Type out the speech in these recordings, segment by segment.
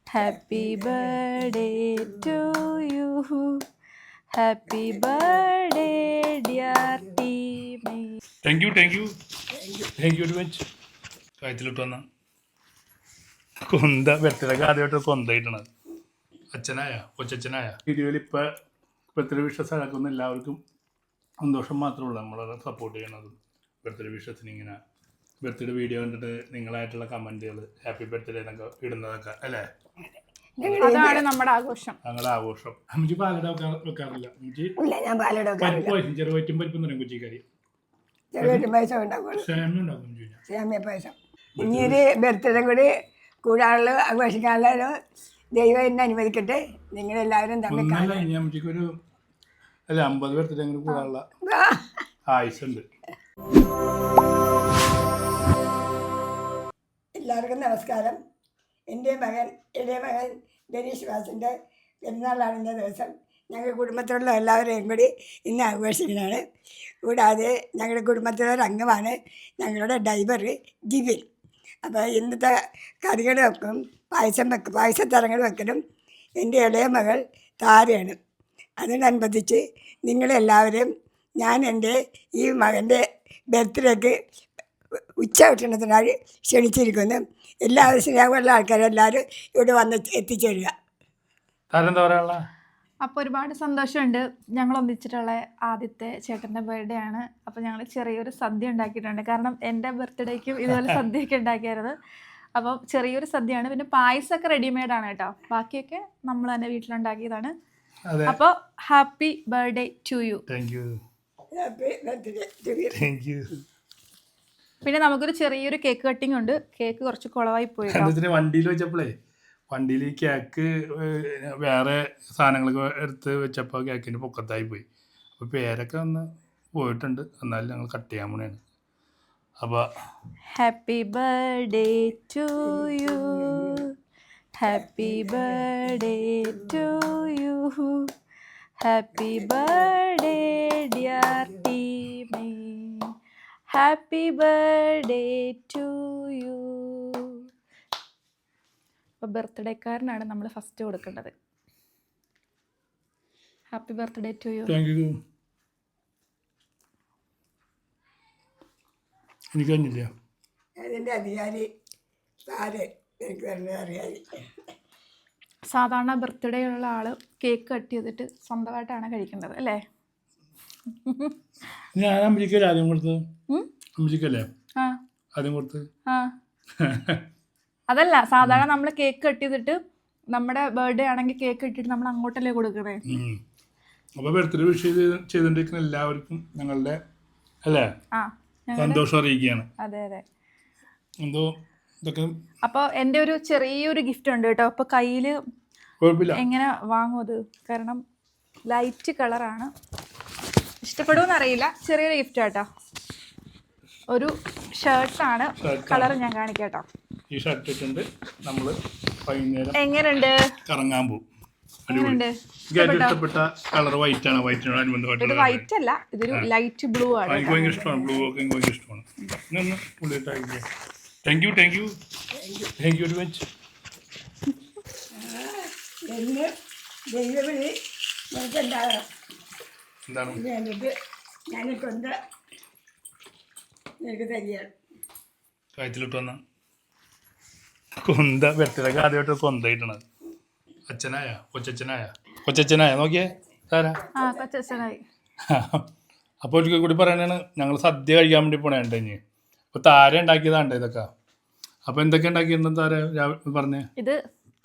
Happy birthday to you. Happy birthday, dear teammate. Thank you very much. കാര്യത്തിലിട്ട് വന്ന കൊന്ത ബർത്ത്ഡേക്ക് ആദ്യമായിട്ട് കൊന്തയിട്ടണത് കൊച്ചച്ഛനായ വീഡിയോയിൽ ഇപ്പം ബർത്ത്ഡേ വിഷസ് നടക്കുന്ന എല്ലാവർക്കും സന്തോഷം മാത്രമേ ഉള്ളൂ നമ്മളത് സപ്പോർട്ട് ചെയ്യണത്. ബർത്ത്ഡേ വിഷസിന് ഇങ്ങനെ ബർത്ത്ഡേ വീഡിയോ കണ്ടിട്ട് നിങ്ങളായിട്ടുള്ള കമൻറ്റുകൾ ഹാപ്പി ബർത്ത്ഡേ എന്നൊക്കെ ഇടുന്നതൊക്കെ അല്ലേ, അതാണ് നമ്മുടെ ആഘോഷം. ഞങ്ങളുടെ ആഘോഷം. അമ്മച്ചി പാലട വെക്കാറില്ല. അമ്മച്ചി പരിപ്പ് പായസം ചെറുവയറ്റും പരിപ്പും തരും കൊച്ചിക്കാരി സേമിയ പായസം. ഇനിയൊരു ബർത്ത്ഡേ കൂടി കൂടാനുള്ള ആഘോഷിക്കാനുള്ള ഒരു ദൈവം എന്നെ അനുവദിക്കട്ടെ. നിങ്ങളെല്ലാവരും തമ്മിൽ അമ്മച്ചിക്ക് ഒരു 50 ബർത്ത്ഡേ കൂടി കൂടാനുള്ള ആയുസുണ്ട്. എല്ലാവർക്കും നമസ്കാരം. എൻ്റെ ഇളയ മകൻ ഡെനീഷ് വാസിൻ്റെ പെരുന്നാളാണ് ഇന്ന ദിവസം. ഞങ്ങളുടെ കുടുംബത്തിലുള്ള എല്ലാവരെയും കൂടി ഇന്ന് ആഘോഷിക്കുന്നതാണ്. കൂടാതെ ഞങ്ങളുടെ കുടുംബത്തിലൊരു അംഗമാണ് ഞങ്ങളുടെ ഡ്രൈവർ ജിബിൻ. അപ്പോൾ ഇന്നത്തെ കറികൾ വെക്കും, പായസത്തരങ്ങൾ വെക്കലും എൻ്റെ ഇളയ മകൾ താരയാണ്. അതിനനുബന്ധിച്ച് നിങ്ങളെല്ലാവരും ഞാൻ എൻ്റെ ഈ മകൻ്റെ ബർത്ത്ഡേക്ക് ഉച്ചഭക്ഷണത്തിനായി ക്ഷണിച്ചിരിക്കുന്നു. എല്ലാവരും സ്നേഹമുള്ള ആൾക്കാരെല്ലാവരും ഇവിടെ വന്ന് എത്തിച്ചേരുക. അപ്പോൾ ഒരുപാട് സന്തോഷമുണ്ട്. ഞങ്ങൾ ഒന്നിച്ചിട്ടുള്ള ആദ്യത്തെ ചേട്ടൻ്റെ ബർത്ത്ഡേ ആണ്. അപ്പോൾ ഞങ്ങൾ ചെറിയൊരു സദ്യ ഉണ്ടാക്കിയിട്ടുണ്ട്. കാരണം എൻ്റെ ബർത്ത്ഡേക്കും ഇതുപോലെ സദ്യയൊക്കെ ഉണ്ടാക്കിയായിരുന്നു. അപ്പം ചെറിയൊരു സദ്യയാണ്. പിന്നെ പായസമൊക്കെ റെഡിമെയ്ഡ് ആണ് കേട്ടോ. ബാക്കിയൊക്കെ നമ്മൾ തന്നെ വീട്ടിലുണ്ടാക്കിയതാണ്. അപ്പോൾ ഹാപ്പി ബർത്ത്ഡേ ടു യു. പിന്നെ നമുക്കൊരു ചെറിയൊരു കേക്ക് കട്ടിങ് ഉണ്ട്. കേക്ക് കുറച്ച് കുളവായി പോയി. വണ്ടിയിൽ വെച്ചപ്പോഴേ വണ്ടിയിൽ ഈ കേക്ക് വേറെ സാധനങ്ങളൊക്കെ എടുത്ത് വെച്ചപ്പോൾ കേക്കിൻ്റെ പൊക്കത്തായി പോയി. അപ്പോൾ പേരൊക്കെ ഒന്ന് പോയിട്ടുണ്ട്. എന്നാലും ഞങ്ങൾ കട്ട് ചെയ്യാൻ പോണേണ്. അപ്പോൾ happy birthday to you, happy birthday to you, happy birthday dear teammate, happy birthday to you. അപ്പോൾ ബർത്ത്ഡേക്കാരനാണ് നമ്മൾ ഫസ്റ്റ് കൊടുക്കേണ്ടത്. Happy birthday to you. അതിൻ്റെ അധികാരി എനിക്ക് തന്നെ അറിയാതി. സാധാരണ ബർത്ത്ഡേ ഉള്ള ആള് കേക്ക് കട്ട് ചെയ്തിട്ട് സ്വന്തമായിട്ടാണ് കഴിക്കേണ്ടത് അല്ലേ? ഞാൻ അമ്മച്ചിക്കല്ലേ ആദ്യം കൊടുത്തത്? അമ്മച്ചിക്കല്ലേ ആദ്യം കൊടുത്തത്? അതല്ല, സാധാരണ നമ്മൾ കേക്ക് കട്ട് ചെയ്തിട്ട് നമ്മുടെ ബർത്ത്ഡേ ആണെങ്കിൽ കേക്ക് ഇട്ടിട്ട് നമ്മൾ അങ്ങോട്ടല്ലേ കൊടുക്കണേ. അപ്പോൾ ബർത്ത്ഡേ വിഷ് ചെയ്തുകൊണ്ടിരിക്കുന്ന എല്ലാവർക്കും ഞങ്ങളുടെ അല്ലേ സന്തോഷം അറിയിക്കുകയാണ്. അതെ അതെ. എന്തോ ഇതൊക്കെ. അപ്പോൾ എൻ്റെ ഒരു ചെറിയൊരു ഗിഫ്റ്റ് ഉണ്ട് കേട്ടോ. അപ്പോൾ കയ്യിൽ എങ്ങനെ വാങ്ങും അത്? കാരണം ലൈറ്റ് കളറാണ്. ഇഷ്ടപ്പെടുമെന്ന് അറിയില്ല. ചെറിയൊരു ഗിഫ്റ്റ് കേട്ടോ. ഒരു ഷർട്ടാണ്. കളർ ഞാൻ കാണിക്കാം കേട്ടോ. ഈ ഷർട്ട് ഇട്ടുണ്ട്. നമ്മൾ വൈകുന്നേരം എങ്ങനെയുണ്ട് കറങ്ങാൻ പോകും. ഇഷ്ടപ്പെട്ട കളർ വൈറ്റ് ആണ്. ഇത് വൈറ്റ് അല്ല, ഇതൊരു ലൈറ്റ് ബ്ലൂ ആണ്. എനിക്ക് ഭയങ്കര ഇഷ്ടമാണ്. ബ്ലൂ ഒക്കെ എനിക്ക് ഭയങ്കര ഇഷ്ടമാണ്. Thank you very much. എന്താണ് കാര്യത്തിലിട്ട് വന്ന കൊന്ത ബർത്ത്ഡേക്ക് ആദ്യമായിട്ട് കൊന്തയിട്ടണത്. കൊച്ചച്ഛനായ നോക്കിയേ താര. അപ്പോൾ ഒരിക്കൽ കൂടി പറയണതാണ്, ഞങ്ങൾ സദ്യ കഴിക്കാൻ വേണ്ടി പോണേണ്ട. ഇനി അപ്പോൾ താര ഉണ്ടാക്കിയതാണ്ട് ഇതൊക്കെ. അപ്പോൾ എന്തൊക്കെ ഉണ്ടാക്കിയിരുന്നു താര പറഞ്ഞേ? ഇത്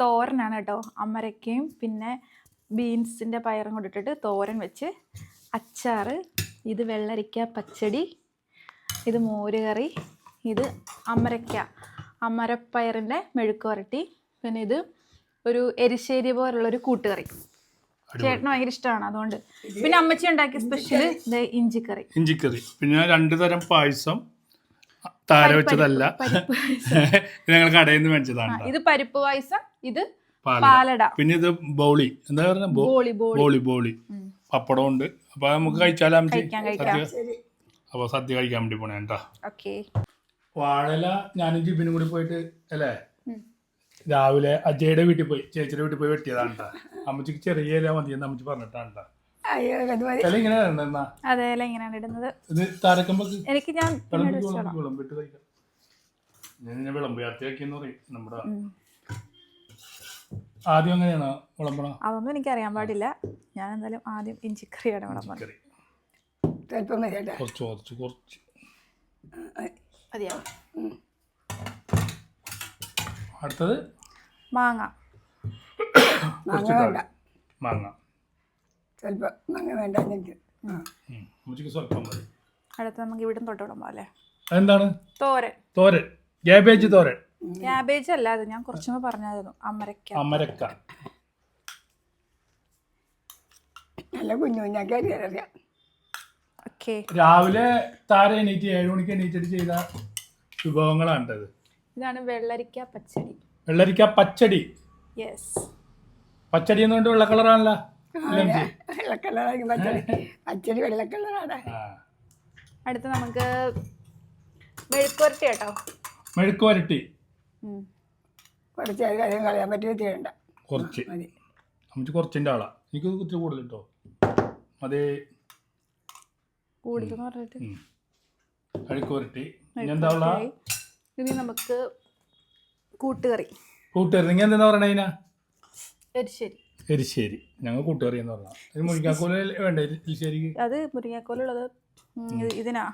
തോരനാണ് കേട്ടോ. അമരക്കയും പിന്നെ ബീൻസിൻ്റെ പയറും കൊണ്ടിട്ടിട്ട് തോരൻ വെച്ച്, അച്ചാറ്, ഇത് വെള്ളരിക്ക പച്ചടി, ഇത് മോരുകറി, ഇത് അമരപ്പയറിൻ്റെ മെഴുക്ക് വരട്ടി, പിന്നെ ഇത് ഒരു എരിശ്ശേരി പോലുള്ളൊരു കൂട്ടുകറി. ചേട്ടന് ഭയങ്കര ഇഷ്ടമാണ് അതുകൊണ്ട്. പിന്നെ അമ്മച്ചി ഉണ്ടാക്കിയ സ്പെഷ്യൽ ഇഞ്ചിക്കറി. പിന്നെ 2 തരം പായസം. താര വെച്ചതല്ല, ഞങ്ങൾ കടയിൽ നിന്ന് മേടിച്ചതാണ്. ഇത് പരിപ്പ് പായസം, ഇത് പാലട, പിന്നെ ഇത് ബോളി. എന്താ പറയുക? ബോളി. പപ്പടം ഉണ്ട്. അപ്പൊ നമുക്ക് കഴിച്ചാലോ അമ്മച്ചി? അപ്പൊ സദ്യ കഴിക്കാൻ വേണ്ടി പോണേ കേട്ടോ. വാഴല ഞാനും ജിബിനും കൂടി പോയിട്ട് അല്ലേ രാവിലെ അജയുടെ വീട്ടിൽ പോയി ചേച്ചിയുടെ വീട്ടിൽ പോയി വെട്ടിയതാണ് കേട്ടോ. അമ്മച്ചിക്ക് ചെറിയ ഇല മതിയെന്ന് അമ്മച്ചി പറഞ്ഞിട്ടാണ് കേട്ടോ. അയ്യോ അത് മതി. ഇല ഇങ്ങനെ എന്നാ അതെ ഇങ്ങനെയാണ് ഇടുന്നത്. ഇത് താരക്കുമ്പോ എനിക്ക് ഞാൻ വിളമ്പിട്ട് കഴിക്കാം. ഞാൻ വിളമ്പുയാർത്തി ആക്കിയെന്ന് പറയും നമ്മുടെ. ആദ്യം എങ്ങനെയാണോ വിളമ്പണം? അതൊന്നും എനിക്കറിയാൻ പാടില്ല. ഞാൻ എന്തായാലും ആദ്യം ഇഞ്ചിക്കറിയാണ് വിളമ്പുന്നത്. ചിലപ്പം മതി കേട്ടോ. കുറച്ച് മതിയോ? അടുത്തത് മാങ്ങ. മാങ്ങ വേണ്ട. മാങ്ങ ചിലപ്പോൾ മാങ്ങ വേണ്ട എനിക്ക്. അമ്മച്ചിക്ക് സ്വല്പം മതി. അടുത്ത് നമുക്ക് ഇവിടെ തൊട്ട് വിളമ്പാം അല്ലേ? എന്താണ്? തോരൻ. ക്യാബേജ് തോരൻ. ക്യാബേജ് അല്ല, അത് ഞാൻ കുറച്ചുമ്പോ പറഞ്ഞായിരുന്നു. അമരക്ക. നല്ല കുഞ്ഞു കുഞ്ഞാക്കി അറിയാം. ഓക്കെ. രാവിലെ താര എണീറ്റ് 7 മണിക്ക് എണീറ്റിട്ട് ചെയ്ത വിഭവങ്ങളാണ് ഇത്. ഇതാണ് വെള്ളരിക്ക പച്ചടി. വെള്ളരിക്ക പച്ചടി. യെസ്. പച്ചടി എന്നുകൊണ്ട് വെള്ള കളറാണല്ലോ. വെള്ള കളറാണ് പച്ചടി. പച്ചടി വെള്ള കളറാണ്. അടുത്ത് നമുക്ക് മെഴുക്കുവരട്ടി കേട്ടോ. മെഴുക്കുവരട്ടി കുറച്ച് കാര്യം കളയാൻ പറ്റിയ ചെയ്യണ്ട. കുറച്ച് നമുക്ക് കുറച്ചിൻ്റെ ആളാ. എനിക്ക് ഇത്തിരി കൂടുതൽ കേട്ടോ. അതേ കൂടുതൽ പറഞ്ഞിട്ട് മെഴുക്കുവരട്ടി. എന്താ ഉള്ള? ഇനി നമുക്ക് കൂട്ടുകറി. നിങ്ങൾ എന്താ പറയണ അതിനാ? എരിശ്ശേരി. ഞങ്ങൾ കൂട്ടുകറി എന്ന് പറഞ്ഞാൽ ഇത് മുരിങ്ങാക്കോല വേണ്ട എരിശ്ശേരിക്ക്. അത് മുരിങ്ങാക്കോലുള്ളത് ഇതിനാ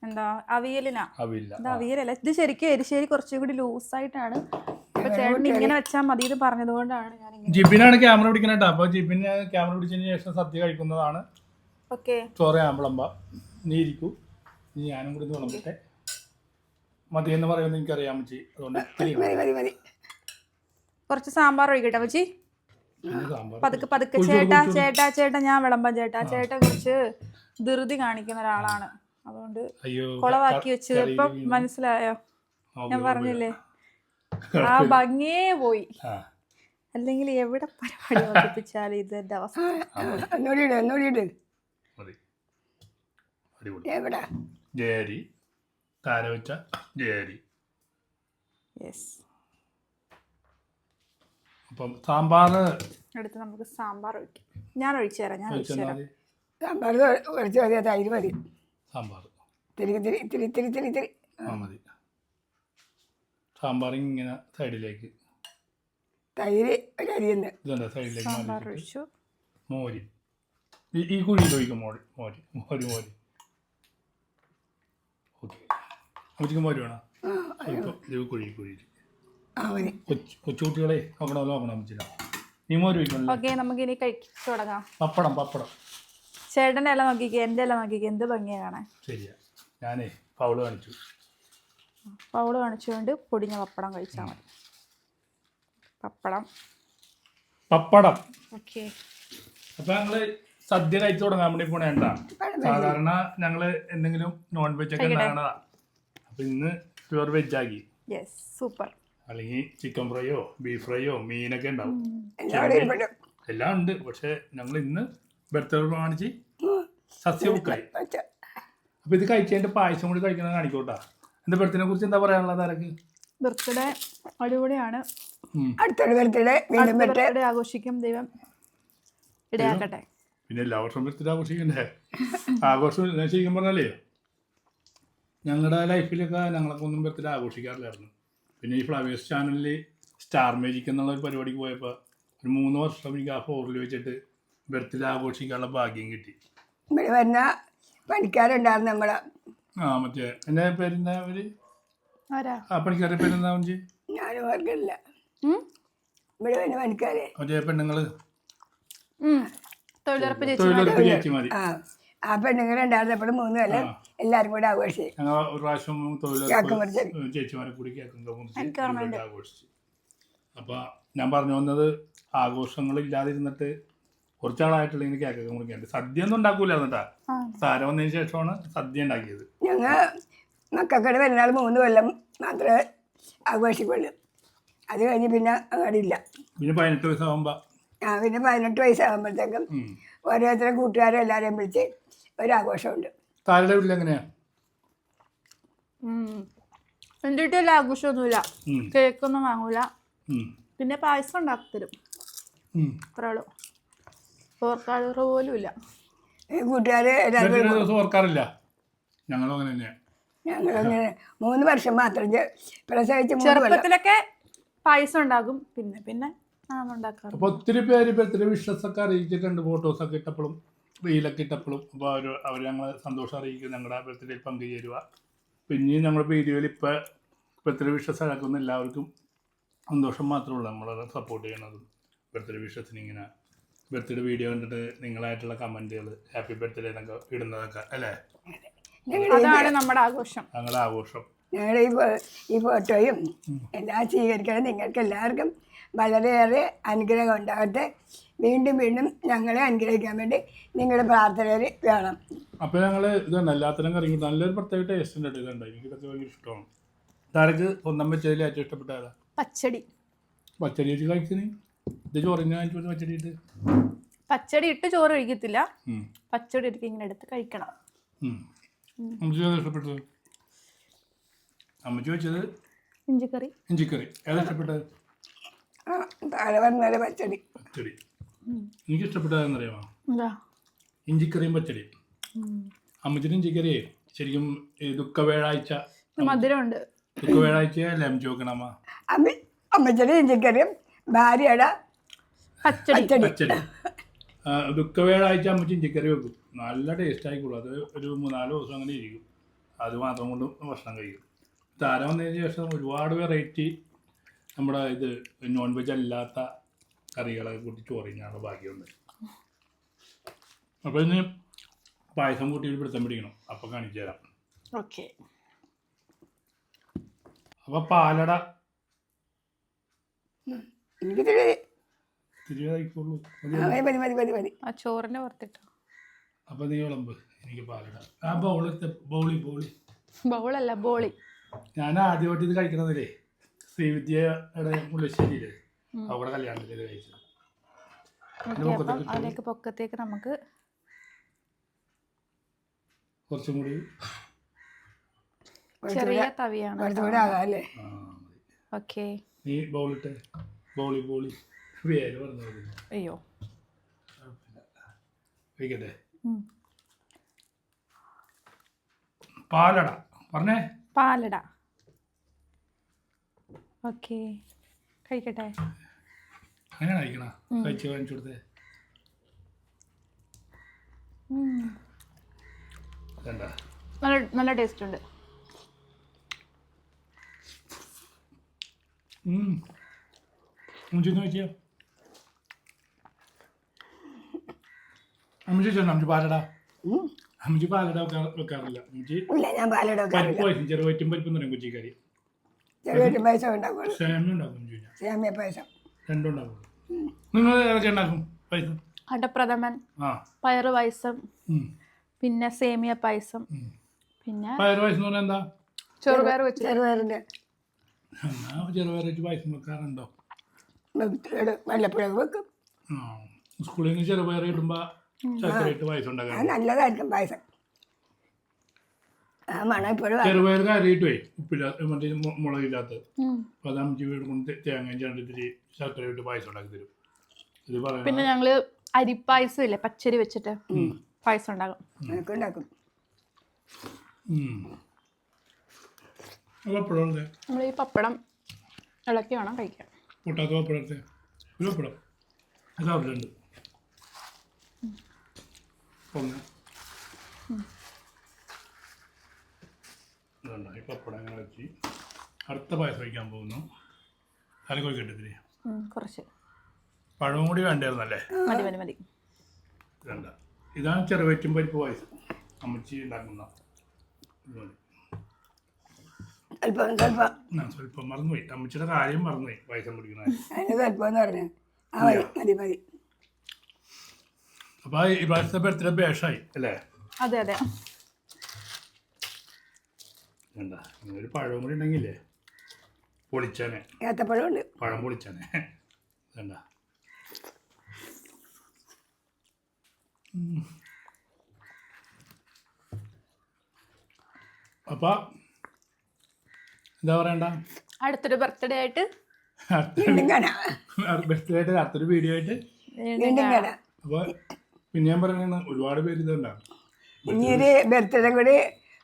എന്താ അവിയലിനാ. ഇത് അവിയലല്ല, ഇത് ശരിക്കും എരിശ്ശേരി കുറച്ചും കൂടി ലൂസായിട്ടാണ്. അപ്പൊ ചേട്ടൻ ഇങ്ങനെ വെച്ചാൽ മതി എന്ന് പറഞ്ഞതുകൊണ്ടാണ് ഞാൻ. ജിബിനാണ് ക്യാമറ പിടിക്കണേട്ടോ. അപ്പൊ ജിബിന് ക്യാമറ പിടിച്ചതിന് ശേഷം സദ്യ കഴിക്കുന്നതാണ്. ഓക്കെ. ചോറ് ആമ്പളമ്പ നീ ഇരിക്കൂ. നീ ഞാനും കൂടി വിളമ്പട്ടെ. മതി എന്ന് പറയുന്നത് എനിക്കറിയാൻ പറ്റി. അതുകൊണ്ട് കുറച്ച് സാമ്പാർ ഒഴിക്കട്ടെ അമ്മച്ചി. പതുക്കെ ചേട്ടാ ഞാൻ വിളമ്പാൻ. ചേട്ടൻ കുറച്ച് ധൃതി കാണിക്കുന്ന ഒരാളാണ്. അതുകൊണ്ട് കുളവാക്കി വെച്ചത് ഇപ്പം മനസ്സിലായോ? ഞാൻ പറഞ്ഞില്ലേ, ആ ഭംഗിയേ പോയി. അല്ലെങ്കിൽ എവിടെ പരിപാടി അവതരിപ്പിച്ചാലും ഇത് എന്റെ അവസ്ഥ. ജയരി താരവച്ച ജയരി. അപ്പം സാമ്പാർ അടുത്ത് നമുക്ക് സാമ്പാർ ഒഴിക്കാം. ഞാൻ ഒഴിച്ചു തരാം. സാമ്പാർ കുറച്ച് മതി. തൈര് മതി. സാമ്പാർ തിരി മതി. സാമ്പാർ ഇങ്ങനെ സൈഡിലേക്ക് തൈര് അരിയുന്നു. ഇതുണ്ട് സൈഡിലേക്ക് സാമ്പാർ ഒഴിച്ചു. മോര് ഈ കുഴിയിൽ ഒഴിക്കും. മോര് ഓക്കെ. അമ്മച്ചിക്ക് മോര് വേണം. കുഴിയിൽ കൊച്ചുകുട്ടികളെ നോക്കണമല്ലോ. അമ്മച്ചില്ല നീ മോര് ഒഴിക്കണം. ഓക്കെ, നമുക്ക് ഇനി കഴിച്ചു തുടങ്ങാം. പപ്പടം. ചേട്ടൻ്റെ ഇല നോക്കിക്കേ, എൻ്റെ ഇല നോക്കിക്കേ, എന്ത് ഭംഗിയാ കാണാൻ. ശരിയാ. ഞാനേ പൗള് കാണിച്ചുകൊണ്ട് പൊടിഞ്ഞ പപ്പടം കഴിച്ചാൽ മതി. പപ്പടം. ഓക്കെ. അപ്പൊ ഞങ്ങള് സദ്യ കഴിച്ചു തുടങ്ങാൻ വേണ്ടി പോണേണ്ട. സാധാരണ ഞങ്ങള് എന്തെങ്കിലും നോൺ വെജ് ഒക്കെ ഉണ്ടാകണതാ. അപ്പൊ ഇന്ന് പ്യുവർ വെജ് ആക്കി. സൂപ്പർ. അല്ലെങ്കിൽ ചിക്കൻ ഫ്രൈയോ ബീഫ് ഫ്രൈയോ മീനൊക്കെ ഉണ്ടാവും. എല്ലാം ഉണ്ട്. പക്ഷെ ഞങ്ങൾ ഇന്ന് ബർത്ത്ഡേ കാണിച്ച് സസ്യബുക്കായി. അപ്പൊ ഇത് കഴിച്ചതിന്റെ പായസം കൂടി കഴിക്കുന്നത് കാണിക്കോട്ടാ. എന്റെ ബർത്ത്ഡേ കുറിച്ച് എന്താ പറയാനുള്ളത്? ആരൊക്കെ? ബർത്ത്ഡേ അടിപൊളിയാണ്. അടുത്തൊരു ബർത്ത്ഡേ ആഘോഷിക്കും. ദൈവം ഇടയാക്കട്ടെ. പിന്നെ എല്ലാ വർഷവും ബർത്ത്ഡേ ആഘോഷിക്കണ്ടേ? ആഘോഷം ശരിക്കും പറഞ്ഞാലേ ഞങ്ങളുടെ ലൈഫിലൊക്കെ ഞങ്ങളൊക്കെ ഒന്നും ബർത്ത്ഡേ ആഘോഷിക്കാറില്ലായിരുന്നു. പിന്നെ ഈ ഫ്ലവേഴ്സ് ചാനലിൽ സ്റ്റാർ മാജിക് എന്നുള്ള ഒരു പരിപാടിക്ക് പോയപ്പോൾ ഒരു 3 വർഷം എനിക്ക് ആ ഫ്ലോറിൽ വെച്ചിട്ട് ബർത്ത്ഡേ ആഘോഷിക്കാനുള്ള ഭാഗ്യം കിട്ടി. ഇവിടെ വരുന്ന പണിക്കാരുണ്ടായിരുന്നു നമ്മളെ. മറ്റേ എൻ്റെ പേരെന്താ പണിക്കാരുടെ പേരെന്താ? ഞാനും ഓർക്കില്ല. ഇവിടെ വരുന്ന പണിക്കാരെ മറ്റേ പെണ്ണുങ്ങള് തൊഴിലുറപ്പ് ചേച്ചിമാര്. ആ പെണ്ണുങ്ങളുണ്ടായിരുന്നപ്പോൾ 3 കൊല്ലം എല്ലാവരും കൂടെ ആഘോഷിച്ചു. ഞങ്ങൾ ഒരു പ്രാവശ്യം തൊഴിലുറപ്പ് ചേച്ചിമാരെ കൂടി കേൾക്കും ആഘോഷിച്ചു. അപ്പൊ ഞാൻ പറഞ്ഞു വന്നത് ആഘോഷങ്ങളില്ലാതിരുന്നിട്ട് കുറച്ചാളായിട്ടുള്ള ഇങ്ങനെ കേക്കൊക്കെ മുറിക്കാണ്ട് സദ്യ ഒന്നും ഉണ്ടാക്കൂലായിരുന്നു കേട്ടാ. സാര വന്നതിന് ശേഷമാണ് സദ്യ ഉണ്ടാക്കിയത്. ഞങ്ങൾ മക്കൾക്കടെ പെരുന്നാൾ 3 കൊല്ലം മാത്രമേ ആഘോഷിക്കുള്ളൂ. അത് കഴിഞ്ഞ് പിന്നെ അങ്ങോട്ടില്ല. പിന്നെ 18 വയസ്സാകുമ്പോ പിന്നെ 18 വയസ്സാകുമ്പോഴത്തേക്കും ഓരോരുത്തരും കൂട്ടുകാരും എല്ലാവരെയും വിളിച്ച് ഒരാഘോഷമുണ്ട്. താരയുടെ വീട്ടിൽ എങ്ങനെയാ? എൻ്റെ വീട്ടിൽ ആഘോഷമൊന്നുമില്ല. കേക്കൊന്നും വാങ്ങൂല. പിന്നെ പായസം ഉണ്ടാക്കി തരും. ഒരാള് ഓർക്കാറ് പോലും ഇല്ല. കൂട്ടുകാര് ദിവസം ഓർക്കാറില്ല. ഞങ്ങളും അങ്ങനെ തന്നെയാണ്. ഞങ്ങളങ്ങനെ 3 വർഷം മാത്രം പ്രസവിച്ച് 3 കൊല്ലം. ചെറുപ്പത്തിലൊക്കെ പായസം ഉണ്ടാകും, പിന്നെ പിന്നെ ഉണ്ടാക്കാറ്. അപ്പോൾ ഒത്തിരി പേര് ബർത്ത്ഡേ വിഷസൊക്കെ അറിയിച്ചിട്ടുണ്ട്. ഫോട്ടോസൊക്കെ ഇട്ടപ്പോഴും റീലൊക്കെ ഇട്ടപ്പോഴും. അപ്പോൾ അവർ ഞങ്ങൾ സന്തോഷം അറിയിക്കും, ഞങ്ങളുടെ ബർത്ത്ഡേയിൽ പങ്കുചേരുക. പിന്നെയും ഞങ്ങളുടെ വീഡിയോയിൽ ഇപ്പോൾ ബർത്ത്ഡേ വിഷസ് അടക്കുന്ന എല്ലാവർക്കും സന്തോഷം മാത്രമേ ഉള്ളൂ. നമ്മളത് സപ്പോർട്ട് ചെയ്യണതും ബർത്ത്ഡേ വിഷസിന് ഇങ്ങനെ ബർത്ത്ഡേ വീഡിയോ കണ്ടിട്ട് നിങ്ങളായിട്ടുള്ള കമൻറ്റുകൾ, ഹാപ്പി ബർത്ത്ഡേ എന്നൊക്കെ ഇടുന്നതൊക്കെ അല്ലേ, അതാണ് നമ്മുടെ ആഘോഷം. ഞങ്ങളുടെ ആഘോഷം. ഞങ്ങളുടെ ഈ ഫോട്ടോയും എല്ലാം സ്വീകരിക്കണം. നിങ്ങൾക്ക് എല്ലാവർക്കും വളരെയേറെ അനുഗ്രഹം ഉണ്ടാകട്ടെ. വീണ്ടും വീണ്ടും ഞങ്ങളെ അനുഗ്രഹിക്കാൻ വേണ്ടി നിങ്ങളുടെ പ്രാർത്ഥനയിൽ വേണം. അപ്പോൾ ഞങ്ങൾ ഇതുണ്ട് എല്ലാത്തിനും കറി നല്ലൊരു പ്രത്യേക ടേസ്റ്റ് ഉണ്ട്. ഇതുണ്ട്, എനിക്ക് ഇതൊക്കെ ഭയങ്കര ഇഷ്ടമാണ്. ഇതാർക്ക് സ്വന്തം വെച്ചതിൽ ഏറ്റവും ഇഷ്ടപ്പെട്ടതാ? പച്ചടി. പച്ചടി വെച്ച് കഴിക്കുന്നേ ഇത് ചോറിന് പച്ചടി ഇട്ട്. പച്ചടി ഇട്ട് ചോറ് കഴിക്കത്തില്ല, പച്ചടി എടുത്ത് ഇങ്ങനെ എടുത്ത് കഴിക്കണം. അമ്മച്ചി ഏതാ ഇഷ്ടപ്പെട്ടത്? അമ്മച്ചി വെച്ചത് ഇഞ്ചിക്കറി. ഇഞ്ചിക്കറി ഏതാ ഇഷ്ടപ്പെട്ടത്? പച്ചടി. പച്ചടി എനിക്ക് ഇഷ്ടപ്പെട്ടതെന്നറിയാമോ? എന്താ? ഇഞ്ചിക്കറിയും പച്ചടി. അമ്മച്ചിന് ഇഞ്ചിക്കറിയേ ശരിക്കും ദുഃഖവേഴാഴ്ച മധുരമുണ്ട്. ദുഃഖവേഴാഴ്ചയല്ലേ അമ്മച്ചി വെക്കണമ്മ? അമ്മച്ചിയുടെ ഇഞ്ചിക്കറിയും ഭാര്യയുടെ പച്ചടി. ദുഃഖവേഴാഴ്ച അമ്മച്ചി ഇഞ്ചിക്കറി വെക്കും. നല്ല ടേസ്റ്റ് ആയിക്കോളും. അത് ഒരു 3-4 ദിവസം അങ്ങനെ ഇരിക്കും. അത് മാത്രം കൊണ്ട് ഭക്ഷണം കഴിക്കും. താരം വന്നതിന് ശേഷം ഒരുപാട് വെറൈറ്റി നമ്മുടെ ഇത് നോൺ വെജ് അല്ലാത്ത കറികളൊക്കെ കൂട്ടി ചോറിനാണ് ഭാഗ്യമുണ്ട്. അപ്പോൾ ഇനി പായസം കൂട്ടി ഒരു പിടുത്തം പിടിക്കണം. അപ്പം കാണിച്ചു തരാം. ഓക്കെ. അപ്പോൾ പാലട എനിക്ക് തിരികെയുള്ളൂ. മതി. ആ ചോറിന്റെ പുറത്തിട്ടോ. അപ്പോൾ നീ വിളമ്പ്, എനിക്ക് പാലട. ആ ബൗളല്ല, ബോളി. ഞാൻ ആദ്യമായിട്ട് ഇത് കഴിക്കണതില്ലേ ശ്രീവിദ്യയുടെ മുല്ലശ്ശേരിയില്ലേ, അവിടെ കല്യാണത്തിൽ കഴിച്ചത്. അപ്പം അതിലേക്ക് പൊക്കത്തേക്ക് നമുക്ക് കുറച്ചും കൂടി ചെറിയ തവിയാണ്. ഓക്കെ. നീ ബൗളിട്ടെ. ബോളി പേര് പറഞ്ഞത്. അയ്യോ കഴിക്കട്ടെ. പാലട പറഞ്ഞേ. പാലട. ഓക്കെ, കഴിക്കട്ടെ. അങ്ങനെ കഴിക്കണ കഴിച്ച് കാണിച്ചു കൊടുത്തേ. നല്ല ടേസ്റ്റ് ഉണ്ട്. നോക്കിയോ അമ്മച്ചി അമ്മച്ചി പാലട. അമ്മച്ചി പാലട വെക്കാറില്ല. അമ്മച്ചി പരിപ്പ് പായസം, ചെറുപറ്റും പരിപ്പും പറയും കൊച്ചിക്കാരി. സേമിയ ഉണ്ടാക്കും. രണ്ടും ഉണ്ടാക്കും. നിങ്ങൾ ഏതൊക്കെ ഉണ്ടാക്കും പായസം? അടപ്രഥമൻ, പയറ് പായസം, പിന്നെ സേമിയ പായസം, പിന്നെ പയറ് പായസം എന്ന് പറഞ്ഞാൽ എന്താ? ചെറുപയർ വെച്ച്. ചെറുപയർ വെച്ച് പായസം വെക്കാറുണ്ടോ? വല്ലപ്പോഴും വെക്കും. സ്കൂളിൽ നിന്ന് ചെറുപയർ കിട്ടുമ്പോൾ ചക്കരയിട്ട് പായസം ഉണ്ടാക്കാം. നല്ലതായിരിക്കും പായസം. ചെറുപയർ കറിയിട്ടുവേ ഉപ്പില്ലാത്ത മറ്റേ മുളകില്ലാത്ത. അപ്പം അത് അമ്മച്ചി വീട് കൊണ്ട് തേങ്ങ ചേർത്തിട്ട് ശർക്കര ഇട്ട് പായസം ഉണ്ടാക്കി തരും. ഇത് പറയാം. പിന്നെ ഞങ്ങള് അരിപ്പായസം ഇല്ലേ, പച്ചരി വെച്ചിട്ട് പായസം ഉണ്ടാക്കും. നമ്മൾ ഈ പപ്പടം ഇളക്കി വേണം കഴിക്കാൻ. പൊട്ടാത്ത പപ്പടത്തെ ഒരു പപ്പടം അതാവുന്നുണ്ട്. ഈ പപ്പടം അങ്ങനെ വെച്ച് അടുത്ത പായസം വയ്ക്കാൻ പോകുന്നു. തലക്കോയി കിട്ടത്തില്ലേ? കുറച്ച് പഴവും കൂടി വേണ്ടായിരുന്നല്ലേ? മതി. വേണ്ട. ഇതാണ് ചെറുവറ്റും പരിപ്പ് പായസം അമ്മച്ചി ഉണ്ടാക്കുന്ന. സ്വല്പം മറന്നുപോയി. അമ്മച്ചിയുടെ കാര്യം മറന്നുപോയി. പായസം കുടിക്കണ. അപ്പൊ ഈ പ്രാവശ്യത്തെ ബർത്ത്ഡേ ബേഷായി അല്ലേ? അതെ. വേണ്ട, ഒരു പഴവും കൂടി ഉണ്ടെങ്കിലേ പൊളിച്ചാനെ. ഏത്തപ്പഴമുണ്ട്. പഴം പൊളിച്ചാനെ. വേണ്ട. അപ്പൊ എന്താ പറയണ്ട, അടുത്തൊരു ബർത്ത്ഡേ ആയിട്ട് വീണ്ടും കാണാം. ബർത്ത്ഡേ ആയിട്ട് അടുത്തൊരു വീഡിയോ ആയിട്ട് വീണ്ടും കാണാം. അപ്പോൾ പിന്നെ ഞാൻ പറയുന്നത് ഒരുപാട് പേര് ഇതുണ്ടാകും. ഇനിയൊരു ബർത്ത്ഡേ കൂടി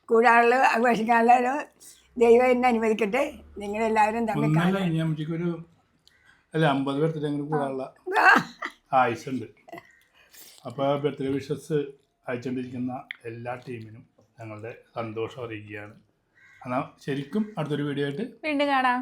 കൂടാനുള്ള ആഘോഷിക്കാനുള്ള ഒരു ദൈവം എന്നെ അനുവദിക്കട്ടെ. നിങ്ങളെല്ലാവരും തമ്മിൽ ഒന്നല്ല ഇനി നമുക്കൊരു അല്ല 50 ബർത്ത്ഡേ കൂടി കൂടാനുള്ള ആയുസുണ്ട്. അപ്പോൾ ബർത്ത്ഡേ വിഷസ് അയച്ചുകൊണ്ടിരിക്കുന്ന എല്ലാ ടീമിനും ഞങ്ങളുടെ സന്തോഷം അറിയിക്കുകയാണ്. എന്നാൽ ശരിക്കും അടുത്തൊരു വീഡിയോ ആയിട്ട് വീണ്ടും കാണാം.